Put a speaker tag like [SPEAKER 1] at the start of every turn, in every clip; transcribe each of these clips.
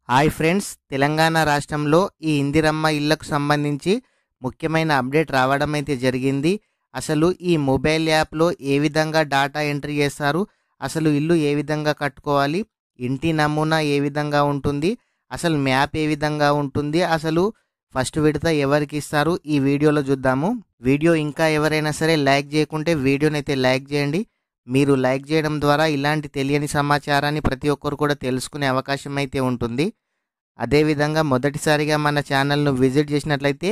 [SPEAKER 1] Hi friends, Telangana రాష్ట్రంలో ఈ ఇందిరమ్మ ఇళ్లకు సంబంధించి ముఖ్యమైన అప్డేట్ రావడం అయితే జరిగింది. అసలు ఈ మొబైల్ యాప్లో ఏ విధంగా డాటా ఎంట్రీ చేస్తారు, అసలు ఇల్లు ఏ విధంగా కట్టుకోవాలి, ఇంటి నమూనా ఏ విధంగా ఉంటుంది, అసలు మ్యాప్ ఏ విధంగా ఉంటుంది, అసలు ఫస్ట్ విడత ఎవరికి ఇస్తారు, ఈ వీడియోలో చూద్దాము. వీడియో ఇంకా ఎవరైనా సరే లైక్ చేయకుంటే వీడియోని అయితే లైక్ చేయండి. మీరు లైక్ చేయడం ద్వారా ఇలాంటి తెలియని సమాచారాన్ని ప్రతి ఒక్కరు కూడా తెలుసుకునే అవకాశం అయితే ఉంటుంది. అదేవిధంగా మొదటిసారిగా మన ఛానల్ను విజిట్ చేసినట్లయితే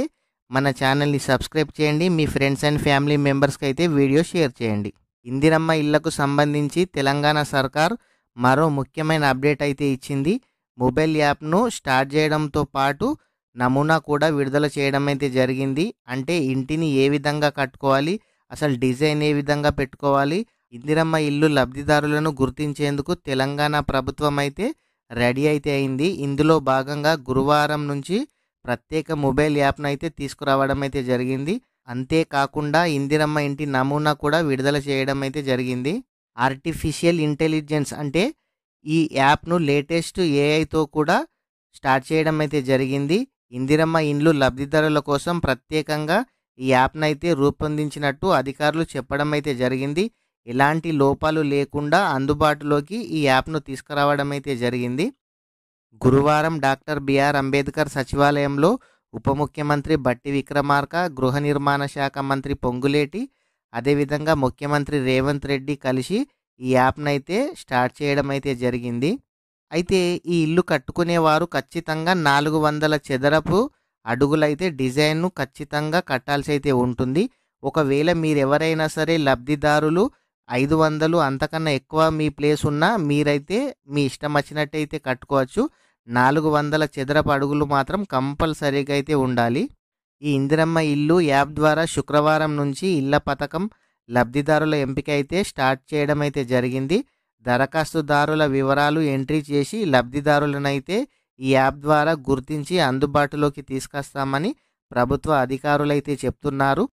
[SPEAKER 1] మన ఛానల్ని సబ్స్క్రైబ్ చేయండి. మీ ఫ్రెండ్స్ అండ్ ఫ్యామిలీ మెంబర్స్కి అయితే వీడియో షేర్ చేయండి. ఇందిరమ్మ ఇళ్లకు సంబంధించి తెలంగాణ సర్కార్ మరో ముఖ్యమైన అప్డేట్ అయితే ఇచ్చింది. మొబైల్ యాప్ను స్టార్ట్ చేయడంతో పాటు నమూనా కూడా విడుదల చేయడం అయితే జరిగింది. అంటే ఇంటిని ఏ విధంగా కట్టుకోవాలి, అసలు డిజైన్ ఏ విధంగా పెట్టుకోవాలి, ఇందిరమ్మ ఇల్లు లబ్ధిదారులను గుర్తించేందుకు తెలంగాణ ప్రభుత్వం అయితే రెడీ అయితే అయింది. ఇందులో భాగంగా గురువారం నుంచి ప్రత్యేక మొబైల్ యాప్ను అయితే తీసుకురావడం అయితే జరిగింది. అంతేకాకుండా ఇందిరమ్మ ఇంటి నమూనా కూడా విడుదల చేయడం అయితే జరిగింది. ఆర్టిఫిషియల్ ఇంటెలిజెన్స్ అంటే ఈ యాప్ను లేటెస్ట్ ఏఐతో కూడా స్టార్ట్ చేయడం అయితే జరిగింది. ఇందిరమ్మ ఇండ్లు లబ్ధిదారుల కోసం ప్రత్యేకంగా ఈ యాప్ను అయితే రూపొందించినట్టు అధికారులు చెప్పడం అయితే జరిగింది. ఎలాంటి లోపాలు లేకుండా అందుబాటులోకి ఈ యాప్ను తీసుకురావడం అయితే జరిగింది. గురువారం డాక్టర్ బిఆర్ అంబేద్కర్ సచివాలయంలో ఉప ముఖ్యమంత్రి బట్టి విక్రమార్క, గృహ నిర్మాణ శాఖ మంత్రి పొంగులేటి, అదేవిధంగా ముఖ్యమంత్రి రేవంత్ రెడ్డి కలిసి ఈ యాప్ను అయితే స్టార్ట్ చేయడం అయితే జరిగింది. అయితే ఈ ఇల్లు కట్టుకునేవారు ఖచ్చితంగా 400 చదరపు అడుగులైతే డిజైన్ను ఖచ్చితంగా కట్టాల్సి అయితే ఉంటుంది. ఒకవేళ మీరెవరైనా సరే లబ్ధిదారులు 500 అంతకన్నా ఎక్కువ మీ ప్లేస్ ఉన్నా మీరైతే మీ ఇష్టం వచ్చినట్టయితే కట్టుకోవచ్చు. 400 చదరపు అడుగులు మాత్రం కంపల్సరీగా అయితే ఉండాలి. ఈ ఇందిరమ్మ ఇల్లు యాప్ ద్వారా శుక్రవారం నుంచి ఇళ్ల పథకం లబ్ధిదారుల ఎంపిక అయితే స్టార్ట్ చేయడం అయితే జరిగింది. దరఖాస్తుదారుల వివరాలు ఎంట్రీ చేసి లబ్ధిదారులనైతే ఈ యాప్ ద్వారా గుర్తించి అందుబాటులోకి తీసుకొస్తామని ప్రభుత్వ అధికారులైతే చెప్తున్నారు.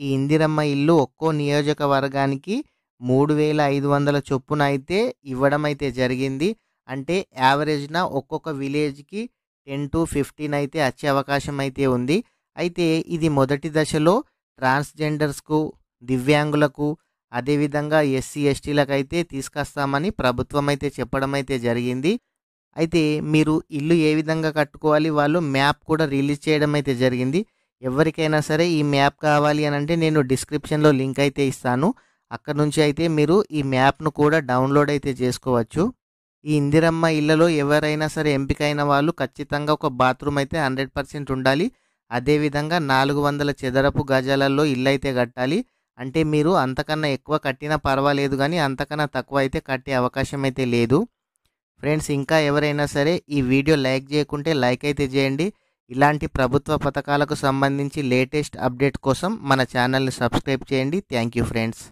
[SPEAKER 1] ఈ ఇందిరమ్మ ఇల్లు ఒక్కో నియోజకవర్గానికి 3500 చొప్పున అయితే ఇవ్వడం అయితే జరిగింది. అంటే యావరేజ్న ఒక్కొక్క విలేజ్కి 10 to 15 అయితే వచ్చే అవకాశం అయితే ఉంది. అయితే ఇది మొదటి దశలో ట్రాన్స్జెండర్స్కు, దివ్యాంగులకు, అదేవిధంగా ఎస్సీ ఎస్టీలకు అయితే తీసుకొస్తామని ప్రభుత్వం అయితే చెప్పడం అయితే జరిగింది. అయితే మీరు ఇల్లు ఏ విధంగా కట్టుకోవాలి, వాళ్ళు మ్యాప్ కూడా రిలీజ్ చేయడం అయితే జరిగింది. ఎవరికైనా సరే ఈ మ్యాప్ కావాలి అని అంటే నేను డిస్క్రిప్షన్లో లింక్ అయితే ఇస్తాను. అక్కడ నుంచి అయితే మీరు ఈ మ్యాప్ను కూడా డౌన్లోడ్ అయితే చేసుకోవచ్చు. ఈ ఇందిరమ్మ ఇళ్లలో ఎవరైనా సరే ఎంపికైన వాళ్ళు ఖచ్చితంగా ఒక బాత్రూమ్ అయితే 100% ఉండాలి. అదేవిధంగా 400 చదరపు గజాలలో ఇల్లు అయితే కట్టాలి. అంటే మీరు అంతకన్నా ఎక్కువ కట్టినా పర్వాలేదు, కానీ అంతకన్నా తక్కువ అయితే కట్టే అవకాశం అయితే లేదు. ఫ్రెండ్స్, ఇంకా ఎవరైనా సరే ఈ వీడియో లైక్ చేయకుంటే లైక్ అయితే చేయండి. ఇలాంటి ప్రభుత్వ పథకాలకు సంబంధించి లేటెస్ట్ అప్డేట్ కోసం మన ఛానల్ని సబ్స్క్రైబ్ చేయండి. Thank you friends.